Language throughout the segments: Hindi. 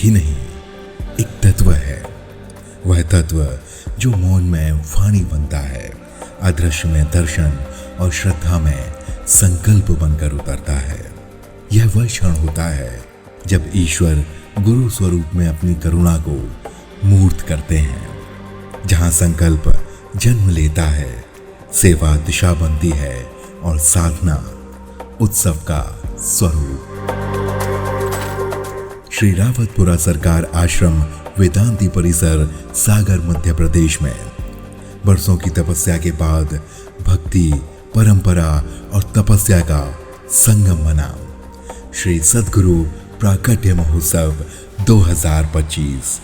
ही नहीं, एक तत्व है। वह तत्व जो मौन में वाणी बनता है, अदृश्य में दर्शन और श्रद्धा में संकल्प बनकर उतरता है। यह वह क्षण होता है जब ईश्वर गुरु स्वरूप में अपनी करुणा को मूर्त करते हैं, जहां संकल्प जन्म लेता है, सेवा दिशा बनती है और साधना उत्सव का स्वरूप। श्री रावतपुरा सरकार आश्रम वेदांती परिसर, सागर, मध्य प्रदेश में वर्षों की तपस्या के बाद भक्ति, परंपरा और तपस्या का संगम बना श्री सद्गुरु प्राकट्य महोत्सव 2025।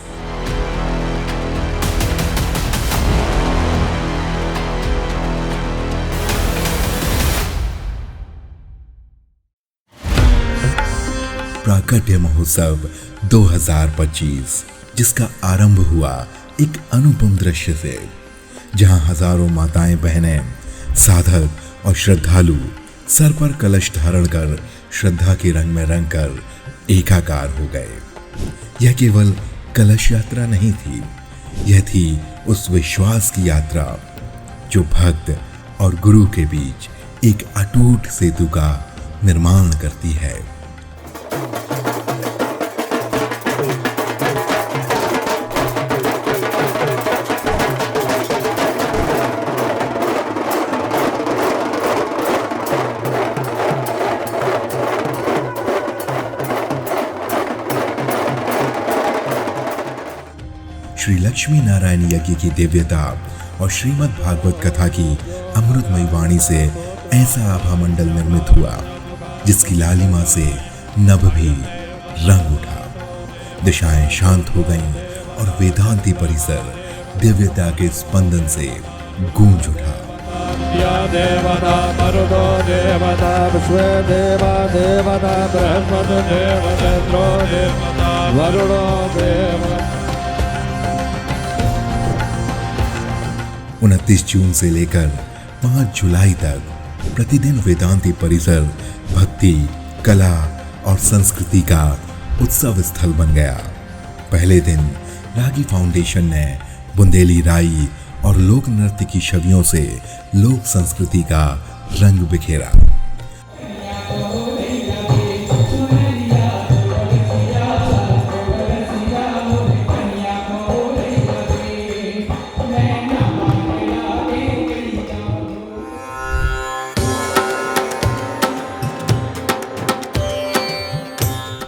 प्राकट्य महोत्सव 2025, जिसका आरंभ हुआ एक अनुपम दृश्य से, जहां हजारों माताएं, बहनें, साधक और श्रद्धालु सर पर कलश धारण कर श्रद्धा के रंग में रंग कर एकाकार हो गए। यह केवल कलश यात्रा नहीं थी, यह थी उस विश्वास की यात्रा जो भक्त और गुरु के बीच एक अटूट सेतु का निर्माण करती है। श्री लक्ष्मी नारायण यज्ञ की दिव्यता और श्रीमद् भागवत कथा की अमृतमयी वाणी से ऐसा आभा मंडल निर्मित हुआ जिसकी लालिमा से नभ भी रंग उठा। दिशाएं शांत हो गईं और वेदांती परिसर दिव्यता के स्पंदन से गूंज उठा। या देवता मरुदो देवता विश्व देवा देवता बृहस्पति देवता इंद्रो देवता वरुणो देवता। 29 जून से लेकर 5 जुलाई तक प्रतिदिन वेदांती परिसर भक्ति, कला और संस्कृति का उत्सव स्थल बन गया। पहले दिन रागी फाउंडेशन ने बुंदेली राई और लोक नृत्य की छवियों से लोक संस्कृति का रंग बिखेरा।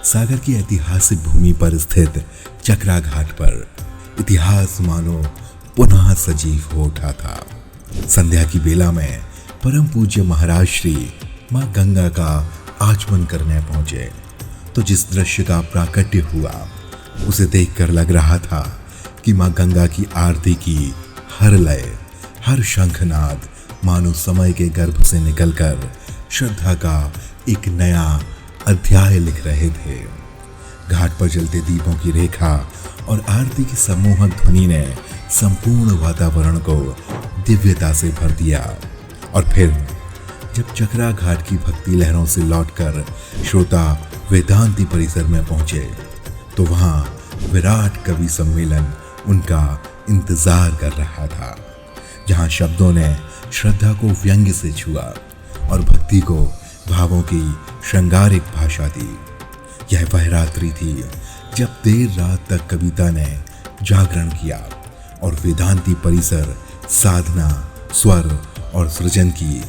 सागर की ऐतिहासिक भूमि पर स्थित चकरा घाट पर इतिहास मानो पुनः सजीव हो उठा था। संध्या की बेला में परम पूज्य महाराज श्री मां गंगा का आचमन करने पहुंचे तो जिस दृश्य का प्राकट्य हुआ उसे देखकर लग रहा था कि मां गंगा की आरती की हर लय, हर शंखनाद मानो समय के गर्भ से निकलकर श्रद्धा का एक नया अध्याय लिख रहे थे। घाट पर जलते दीपों की रेखा और आरती की सम्मोहक ध्वनि ने संपूर्ण वातावरण को दिव्यता से भर दिया। और फिर जब चकरा घाट की भक्ति लहरों से लौटकर श्रोता वेदांती परिसर में पहुंचे तो वहां विराट कवि सम्मेलन उनका इंतजार कर रहा था, जहां शब्दों ने श्रद्धा को व्यंग्य से छुआ और भक्ति को भावों की श्रृंगारिक भाषा दी। यह वह रात्रि थी जब देर रात तक कविता ने जागरण किया और वेदांती परिसर साधना, स्वर और सृजन की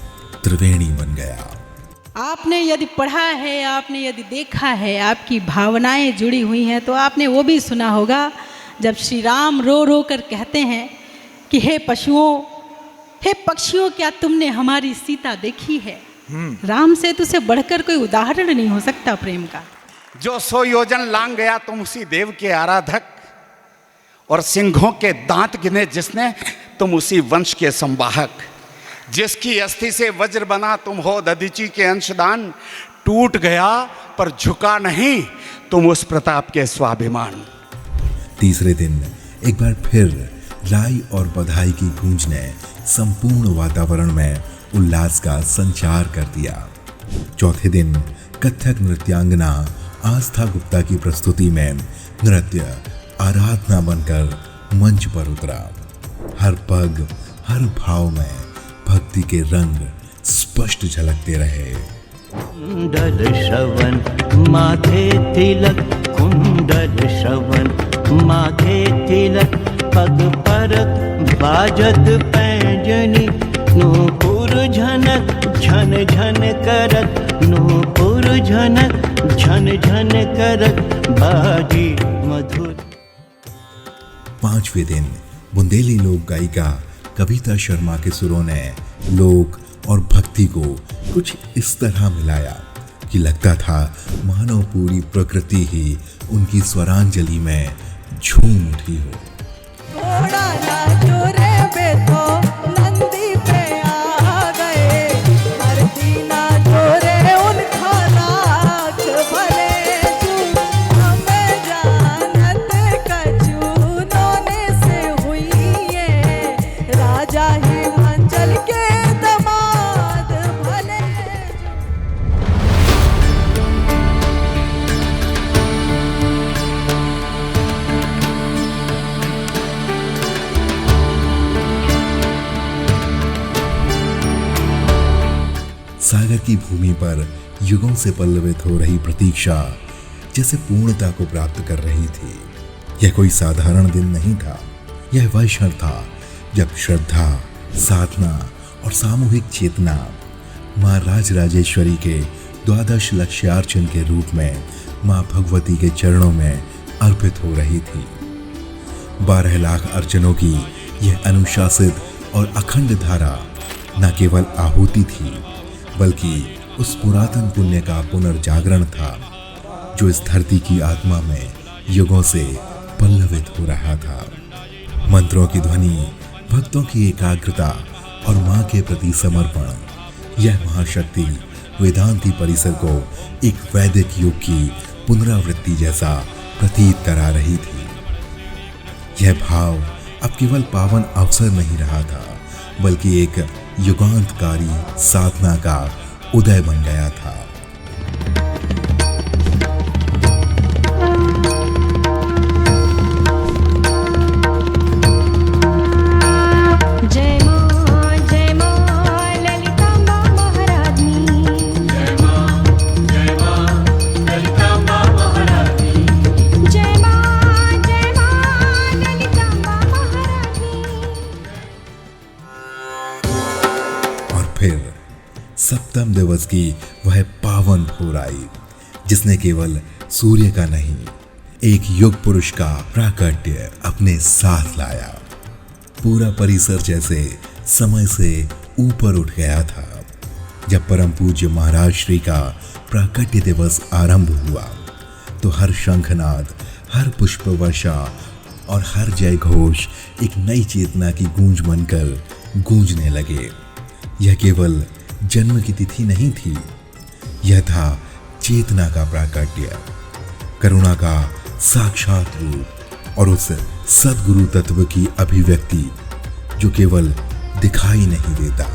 त्रिवेणी बन गया। आपने यदि पढ़ा है, आपने यदि देखा है, आपकी भावनाएं जुड़ी हुई हैं तो आपने वो भी सुना होगा जब श्री राम रो रो कर कहते हैं कि हे पशुओं, हे पक्षियों, क्या तुमने हमारी सीता देखी है। राम से तुझसे बढ़कर कोई उदाहरण नहीं हो सकता प्रेम का। जो 100 योजन लांग गया तुम उसी देव के आराधक, और सिंहों के दांत गिने जिसने तुम उसी वंश के संवाहक। जिसकी अस्थि से वज्र बना तुम हो दधीची के अंशदान, टूट गया पर झुका नहीं तुम उस प्रताप के स्वाभिमान। तीसरे दिन एक बार फिर राई और बधाई की गूंज ने संपूर्ण वातावरण में उल्लास का संचार कर दिया। चौथे दिन कथक नृत्यांगना आस्था गुप्ता की प्रस्तुति में नृत्य आराधना बनकर मंच पर उतरा। हर पग, हर भाव में भक्ति के रंग स्पष्ट झलकते रहे। कुंडल श्रवण माथे तिलक, कुंडल श्रवण माथे तिलक, पग परत बाजत पैंजनी, नूपुर झनक झन झन करत, नूपुर झनक झन झन करत, बाजी मधुर। 5वें दिन बुंदेली लोक गायिका कविता शर्मा के सुरों ने लोक और भक्ति को कुछ इस तरह मिलाया कि लगता था मानो पूरी प्रकृति ही उनकी स्वरांजलि में झूम उठी हो। घोड़ा नाचो रे बेटो, नंदी पे आ गए, धरती नाचो रे उनका लाख भले तू, हमें जानत कछु नोने से हुई है, राजा हिमाचल के दामाद भले। सागर की भूमि पर युगों से पल्लवित हो रही प्रतीक्षा जैसे पूर्णता को प्राप्त कर रही थी। यह कोई साधारण दिन नहीं था। यह वह क्षण था जब श्रद्धा, साधना और सामूहिक चेतना मां राजराजेश्वरी के 12 लक्ष्यार्चन के रूप में मां भगवती के चरणों में अर्पित हो रही थी। 12 लाख अर्चनों की यह अनुशासित और अखंड धारा न केवल आहुति थी, बल्कि उस पुरातन पुण्य का पुनर्जागरण था जो इस धरती की आत्मा में युगों से पल्लवित हो रहा था। मंत्रों की ध्वनि, भक्तों की एकाग्रता और मां के प्रति समर्पण, यह महाशक्ति वेदांती परिसर को एक वैदिक युग की पुनरावृत्ति जैसा प्रतीत करा रही थी। यह भाव अब केवल पावन अवसर नहीं रहा था, बल्कि एक युगांतकारी साधना का उदय बन गया था। जय मां ललितांबा महारानी, जय मां ललितांबा महारानी, जय मां ललितांबा महारानी। और फिर सप्तम दिवस की वह पावन भोर आई जिसने केवल सूर्य का नहीं, एक युग पुरुष का प्राकट्य अपने साथ लाया। पूरा परिसर जैसे समय से ऊपर उठ गया था। जब परम पूज्य महाराज श्री का प्राकट्य दिवस आरंभ हुआ तो हर शंखनाद, हर पुष्प वर्षा और हर जय घोष एक नई चेतना की गूंज बनकर गूंजने लगे। यह केवल जन्म की तिथि नहीं थी, यह था चेतना का प्राकट्य, करुणा का साक्षात रूप और उस सद्गुरु तत्व की अभिव्यक्ति जो केवल दिखाई नहीं देता,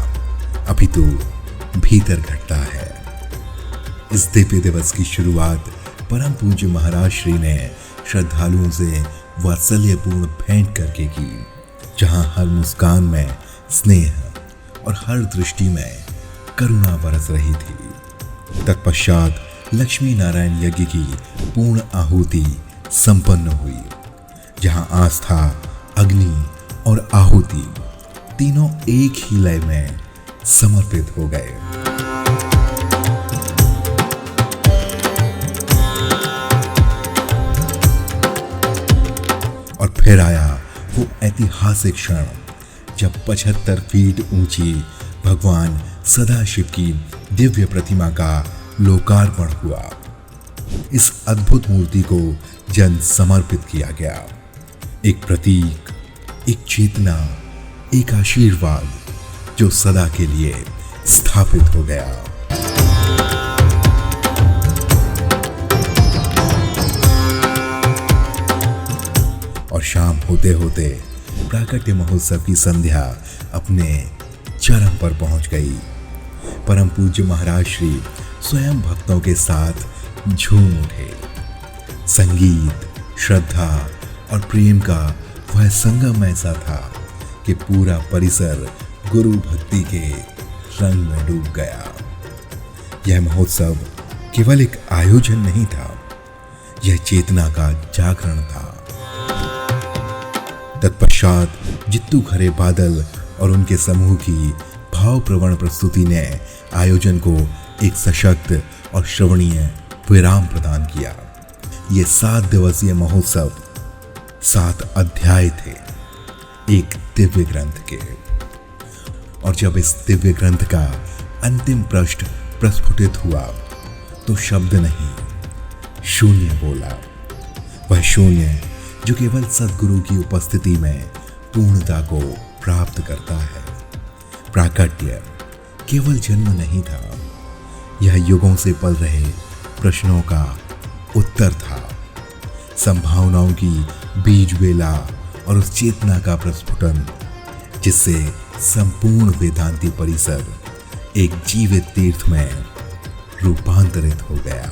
अपितु भीतर घटता है। इस दिव्य दिवस की शुरुआत परम पूज्य महाराज श्री ने श्रद्धालुओं से वात्सल्यपूर्ण भेंट करके की, जहां हर मुस्कान में स्नेह और हर दृष्टि में करुणा बरस रही थी। तत्पश्चात लक्ष्मी नारायण यज्ञ की पूर्ण आहुति संपन्न हुई, जहां आस्था, अग्नि और आहुति तीनों एक ही लय में समर्पित हो गए। और फिर आया वो ऐतिहासिक क्षण जब 75 फीट ऊंची भगवान सदाशिव की दिव्य प्रतिमा का लोकार्पण हुआ। इस अद्भुत मूर्ति को जन समर्पित किया गया। एक प्रतीक, एक चेतना, एक आशीर्वाद जो सदा के लिए स्थापित हो गया। और शाम होते होते प्राकट्य महोत्सव की संध्या अपने चरम पर पहुंच गई। परम पूज्य महाराज श्री स्वयं भक्तों के साथ झूम उठे। संगीत, श्रद्धा और प्रेम का वह संगम ऐसा था कि पूरा परिसर गुरु भक्ति के रंग में डूब गया। यह महोत्सव केवल एक आयोजन नहीं था, यह चेतना का जागरण था। तत्पश्चात जित्तू खरे बादल और उनके समूह की भावप्रवण प्रस्तुति ने आयोजन को एक सशक्त और श्रवणीय विराम प्रदान किया। ये 7 दिवसीय महोत्सव 7 अध्याय थे एक दिव्य ग्रंथ के, और जब इस दिव्य ग्रंथ का अंतिम पृष्ठ प्रस्फुटित हुआ तो शब्द नहीं, शून्य बोला। वह शून्य जो केवल सद्गुरु की उपस्थिति में पूर्णता को प्राप्त करता है। प्राकट्य केवल जन्म नहीं था, यह युगों से पल रहे प्रश्नों का उत्तर था, संभावनाओं की बीज बेला और उस चेतना का प्रस्फुटन जिससे संपूर्ण वेदांती परिसर एक जीवित तीर्थ में रूपांतरित हो गया।